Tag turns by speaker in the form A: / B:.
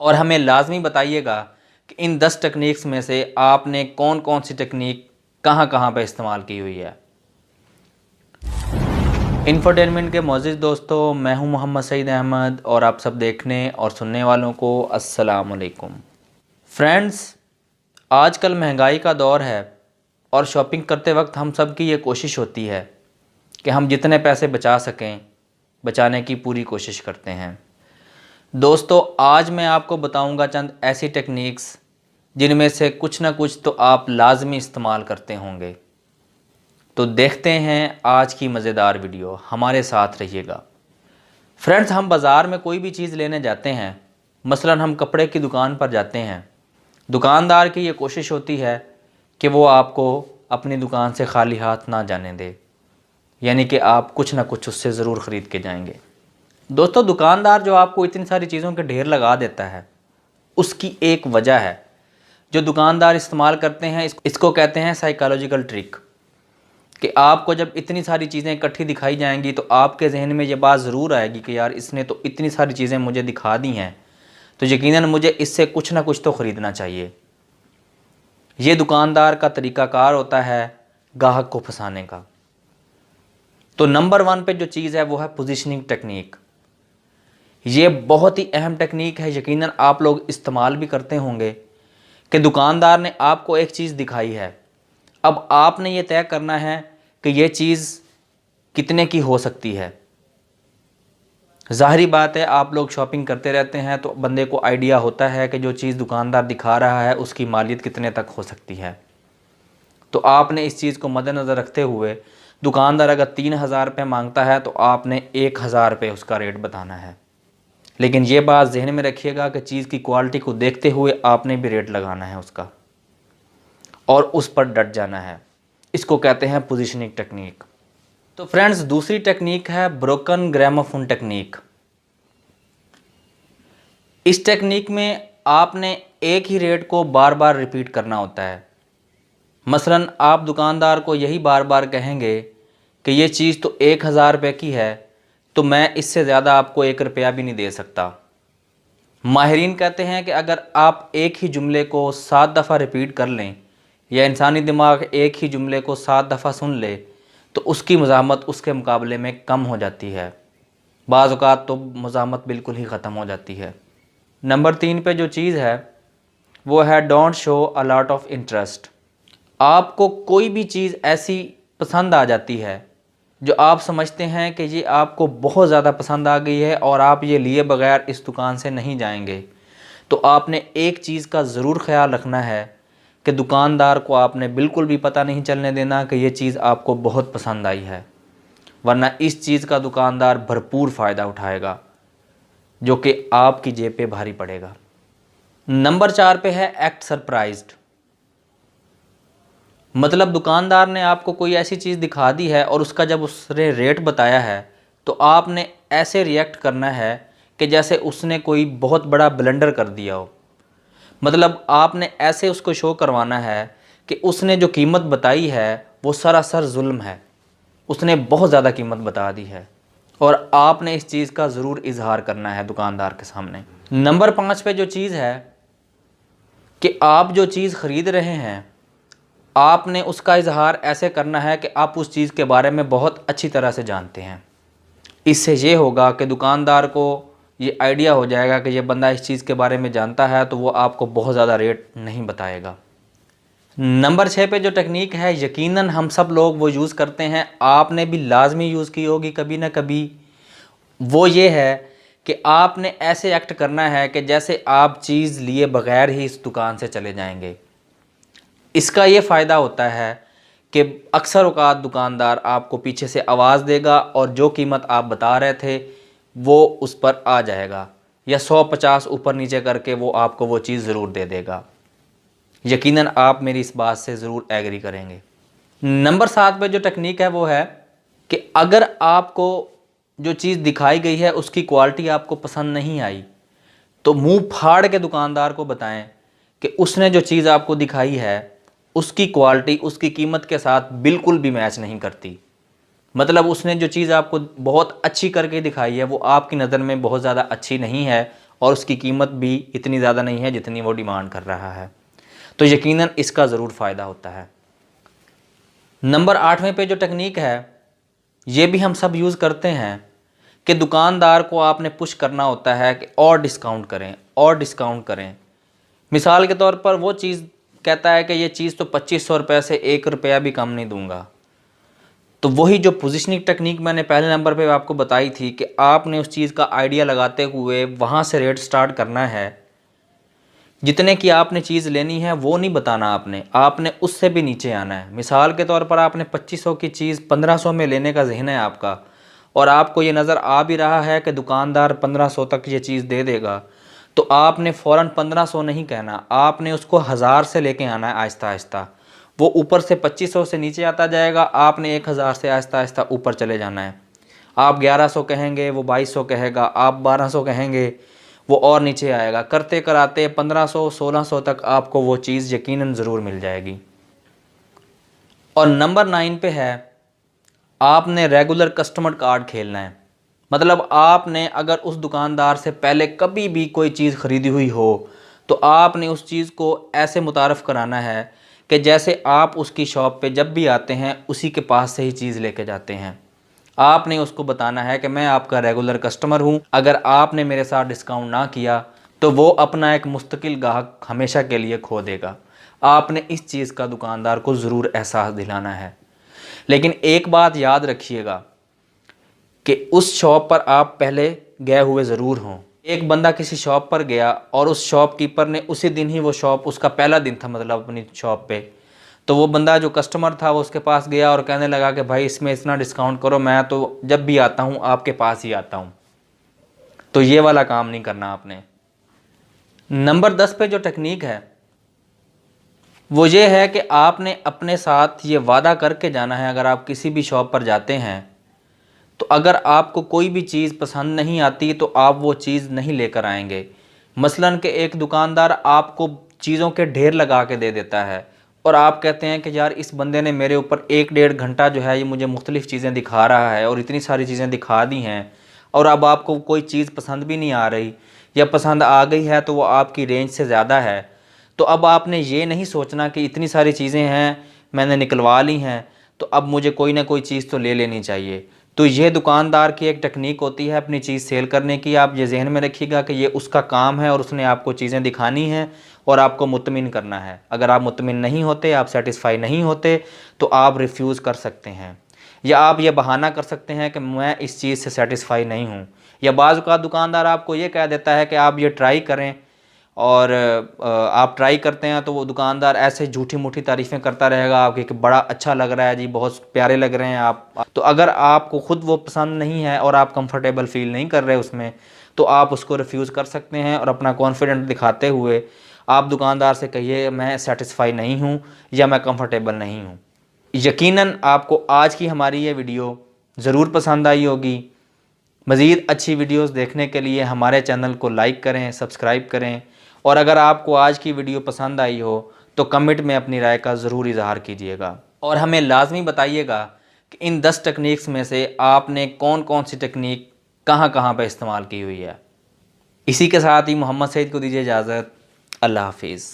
A: और हमें लाजमी बताइएगा कि इन 10 टेक्निक्स में से आपने कौन कौन सी टेक्निक कहाँ कहाँ पर इस्तेमाल की हुई है। इंफोटेनमेंट के मोअज़्ज़िज़ दोस्तों, मैं हूं मोहम्मद सईद अहमद और आप सब देखने और सुनने वालों को अस्सलाम वालेकुम। फ्रेंड्स, आजकल महंगाई का दौर है और शॉपिंग करते वक्त हम सब की ये कोशिश होती है कि हम जितने पैसे बचा सकें बचाने की पूरी कोशिश करते हैं। दोस्तों, आज मैं आपको बताऊंगा चंद ऐसी टेक्निक्स जिनमें से कुछ ना कुछ तो आप लाजमी इस्तेमाल करते होंगे। तो देखते हैं आज की मज़ेदार वीडियो, हमारे साथ रहिएगा। फ्रेंड्स, हम बाज़ार में कोई भी चीज़ लेने जाते हैं, मसलन हम कपड़े की दुकान पर जाते हैं। दुकानदार की ये कोशिश होती है कि वो आपको अपनी दुकान से खाली हाथ ना जाने दे, यानी कि आप कुछ ना कुछ उससे ज़रूर ख़रीद के जाएंगे। दोस्तों, दुकानदार जो आपको इतनी सारी चीज़ों के ढेर लगा देता है, उसकी एक वजह है जो दुकानदार इस्तेमाल करते हैं। इसको कहते हैं साइकोलॉजिकल ट्रिक, कि आपको जब इतनी सारी चीज़ें इकट्ठी दिखाई जाएंगी तो आपके जहन में ये बात ज़रूर आएगी कि यार इसने तो इतनी सारी चीज़ें मुझे दिखा दी हैं, तो यकीनन मुझे इससे कुछ ना कुछ तो ख़रीदना चाहिए। ये दुकानदार का तरीक़ाकार होता है ग्राहक को फंसाने का। तो नंबर 1 पे जो चीज़ है वो है पोजीशनिंग टेक्निक। ये बहुत ही अहम टेक्निक है, यकीनन आप लोग इस्तेमाल भी करते होंगे कि दुकानदार ने आपको एक चीज़ दिखाई है, अब आपने ये तय करना है कि ये चीज़ कितने की हो सकती है। ज़ाहिरी बात है, आप लोग शॉपिंग करते रहते हैं तो बंदे को आइडिया होता है कि जो चीज़ दुकानदार दिखा रहा है उसकी मालियत कितने तक हो सकती है। तो आपने इस चीज़ को मद्देनज़र रखते हुए, दुकानदार अगर 3,000 रुपये मांगता है तो आपने 1,000 रुपये उसका रेट बताना है। लेकिन ये बात जहन में रखिएगा कि चीज़ की क्वालिटी को देखते हुए आपने भी रेट लगाना है उसका, और उस पर डट जाना है। इसको कहते हैं पोजीशनिंग टेक्निक। तो फ्रेंड्स, दूसरी टेक्निक है ब्रोकन ग्रामोफोन टेक्निक। इस टेक्निक में आपने एक ही रेट को बार बार रिपीट करना होता है। मसलन आप दुकानदार को यही बार बार कहेंगे कि ये चीज़ तो 1,000 रुपये की है, तो मैं इससे ज़्यादा आपको 1 रुपया भी नहीं दे सकता। माहिरीन कहते हैं कि अगर आप एक ही जुमले को 7 दफ़ा रिपीट कर लें, या इंसानी दिमाग एक ही जुमले को 7 दफ़ा सुन ले, तो उसकी मज़ामत उसके मुकाबले में कम हो जाती है। बाज़ औक़ात तो मज़ामत बिल्कुल ही ख़त्म हो जाती है। नंबर 3 पे जो चीज़ है वो है don't show a lot of interest. आपको कोई भी चीज़ ऐसी पसंद आ जाती है जो आप समझते हैं कि ये आपको बहुत ज़्यादा पसंद आ गई है और आप ये लिए बगैर इस दुकान से नहीं जाएंगे, तो आपने एक चीज़ का ज़रूर ख्याल रखना है कि दुकानदार को आपने बिल्कुल भी पता नहीं चलने देना कि ये चीज़ आपको बहुत पसंद आई है, वरना इस चीज़ का दुकानदार भरपूर फ़ायदा उठाएगा जो कि आपकी जेब पे भारी पड़ेगा। नंबर 4 पे है एक्ट सरप्राइज्ड। मतलब दुकानदार ने आपको कोई ऐसी चीज़ दिखा दी है और उसका जब उसने रेट बताया है तो आपने ऐसे रिएक्ट करना है कि जैसे उसने कोई बहुत बड़ा ब्लंडर कर दिया हो। मतलब आपने ऐसे उसको शो करवाना है कि उसने जो कीमत बताई है वो सरासर जुल्म है, उसने बहुत ज़्यादा कीमत बता दी है, और आपने इस चीज़ का ज़रूर इजहार करना है दुकानदार के सामने। नंबर 5 पे जो चीज़ है कि आप जो चीज़ ख़रीद रहे हैं आपने उसका इजहार ऐसे करना है कि आप उस चीज़ के बारे में बहुत अच्छी तरह से जानते हैं। इससे ये होगा कि दुकानदार को ये आइडिया हो जाएगा कि ये बंदा इस चीज़ के बारे में जानता है, तो वो आपको बहुत ज़्यादा रेट नहीं बताएगा। नंबर 6 पे जो टेक्निक है यकीनन हम सब लोग वो यूज़ करते हैं, आपने भी लाजमी यूज़ की होगी कभी ना कभी। वो ये है कि आपने ऐसे एक्ट करना है कि जैसे आप चीज़ लिए बग़ैर ही इस दुकान से चले जाएंगे। इसका ये फ़ायदा होता है कि अक्सर औक़ात दुकानदार आपको पीछे से आवाज़ देगा और जो कीमत आप बता रहे थे वो उस पर आ जाएगा, या 150 ऊपर नीचे करके वो आपको वो चीज़ ज़रूर दे देगा। यकीनन आप मेरी इस बात से ज़रूर एग्री करेंगे। नंबर 7 पे जो टेक्निक है वो है कि अगर आपको जो चीज़ दिखाई गई है उसकी क्वालिटी आपको पसंद नहीं आई, तो मुंह फाड़ के दुकानदार को बताएं कि उसने जो चीज़ आपको दिखाई है उसकी क्वालिटी उसकी कीमत के साथ बिल्कुल भी मैच नहीं करती। मतलब उसने जो चीज़ आपको बहुत अच्छी करके दिखाई है वो आपकी नज़र में बहुत ज़्यादा अच्छी नहीं है और उसकी कीमत भी इतनी ज़्यादा नहीं है जितनी वो डिमांड कर रहा है, तो यकीनन इसका ज़रूर फ़ायदा होता है। नंबर 8वें पे जो टेक्निक है ये भी हम सब यूज़ करते हैं कि दुकानदार को आपने पुश करना होता है कि और डिस्काउंट करें और डिस्काउंट करें। मिसाल के तौर पर वो चीज़ कहता है कि ये चीज़ तो 2500 रुपये से 1 रुपया भी कम नहीं दूंगा। तो वही जो पोजीशनिंग टेक्निक मैंने पहले नंबर पे आपको बताई थी कि आपने उस चीज़ का आइडिया लगाते हुए वहाँ से रेट स्टार्ट करना है। जितने की आपने चीज़ लेनी है वो नहीं बताना, आपने उससे भी नीचे आना है। मिसाल के तौर पर आपने 2500 की चीज़ 1500 में लेने का जहन है आपका, और आपको ये नज़र आ भी रहा है कि दुकानदार 1500 तक ये चीज़ दे देगा, तो आपने फ़ौरन 1500 नहीं कहना, आपने उसको 1000 से लेके आना है आहिस्ता आहिस्ता। वो ऊपर से 2500 से नीचे आता जाएगा, आपने 1000 से आहिस्ता आहिस्ता ऊपर चले जाना है। आप 1100 कहेंगे, वो 2200 कहेगा, आप 1200 कहेंगे, वो और नीचे आएगा। करते कराते 1500 1600 तक आपको वो चीज़ यकीनन ज़रूर मिल जाएगी। और नंबर 9 पे है, आपने रेगुलर कस्टमर कार्ड खेलना है। मतलब आपने अगर उस दुकानदार से पहले कभी भी कोई चीज़ ख़रीदी हुई हो तो आपने उस चीज़ को ऐसे मुतारफ़ कराना है कि जैसे आप उसकी शॉप पे जब भी आते हैं उसी के पास से ही चीज़ लेके जाते हैं। आपने उसको बताना है कि मैं आपका रेगुलर कस्टमर हूँ, अगर आपने मेरे साथ डिस्काउंट ना किया तो वो अपना एक मुस्तकिल गाहक हमेशा के लिए खो देगा। आपने इस चीज़ का दुकानदार को ज़रूर एहसास दिलाना है। लेकिन एक बात याद रखिएगा कि उस शॉप पर आप पहले गए हुए ज़रूर हों। एक बंदा किसी शॉप पर गया और उस शॉपकीपर ने उसी दिन ही वो शॉप, उसका पहला दिन था मतलब अपनी शॉप पे, तो वो बंदा जो कस्टमर था वो उसके पास गया और कहने लगा कि भाई इसमें इतना डिस्काउंट करो, मैं तो जब भी आता हूँ आपके पास ही आता हूँ। तो ये वाला काम नहीं करना आपने। नंबर 10 पे जो टेक्निक है वो ये है कि आपने अपने साथ ये वादा करके जाना है, अगर आप किसी भी शॉप पर जाते हैं तो अगर आपको कोई भी चीज़ पसंद नहीं आती तो आप वो चीज़ नहीं लेकर आएंगे। मसलन कि एक दुकानदार आपको चीज़ों के ढेर लगा के दे देता है और आप कहते हैं कि यार इस बंदे ने मेरे ऊपर 1-1.5 घंटा जो है ये मुझे मुख्तलिफ़ चीज़ें दिखा रहा है और इतनी सारी चीज़ें दिखा दी हैं और अब आपको कोई चीज़ पसंद भी नहीं आ रही, या पसंद आ गई है तो वो आपकी रेंज से ज़्यादा है। तो अब आपने ये नहीं सोचना कि इतनी सारी चीज़ें हैं मैंने निकलवा ली हैं तो अब मुझे कोई ना कोई चीज़ तो ले लेनी चाहिए। तो ये दुकानदार की एक टेक्निक होती है अपनी चीज़ सेल करने की। आप ये जहन में रखिएगा कि ये उसका काम है और उसने आपको चीज़ें दिखानी हैं और आपको मुतमिन करना है। अगर आप मुतमिन नहीं होते, आप सेटिस्फाई नहीं होते, तो आप रिफ्यूज़ कर सकते हैं, या आप ये बहाना कर सकते हैं कि मैं इस चीज़ से सेटिस्फाई नहीं हूँ। या बाज़ औक़ात दुकानदार आपको ये कह देता है कि आप ये ट्राई करें, और आप ट्राई करते हैं तो वो दुकानदार ऐसे झूठी मूठी तारीफ़ें करता रहेगा आपके कि बड़ा अच्छा लग रहा है जी, बहुत प्यारे लग रहे हैं आप। तो अगर आपको ख़ुद वो पसंद नहीं है और आप कंफर्टेबल फ़ील नहीं कर रहे उसमें, तो आप उसको रिफ्यूज़ कर सकते हैं और अपना कॉन्फिडेंट दिखाते हुए आप दुकानदार से कहिए मैं सेटिस्फाई नहीं हूँ या मैं कंफर्टेबल नहीं हूँ। यकीनन आपको आज की हमारी ये वीडियो ज़रूर पसंद आई होगी। मज़ीद अच्छी वीडियोस देखने के लिए हमारे चैनल को लाइक करें, सब्सक्राइब करें, और अगर आपको आज की वीडियो पसंद आई हो तो कमेंट में अपनी राय का ज़रूर इज़हार कीजिएगा और हमें लाजमी बताइएगा कि इन 10 टेक्निक्स में से आपने कौन कौन सी टेक्निक कहाँ कहाँ पर इस्तेमाल की हुई है। इसी के साथ ही मोहम्मद सईद को दीजिए इजाज़त। अल्लाह हाफिज़।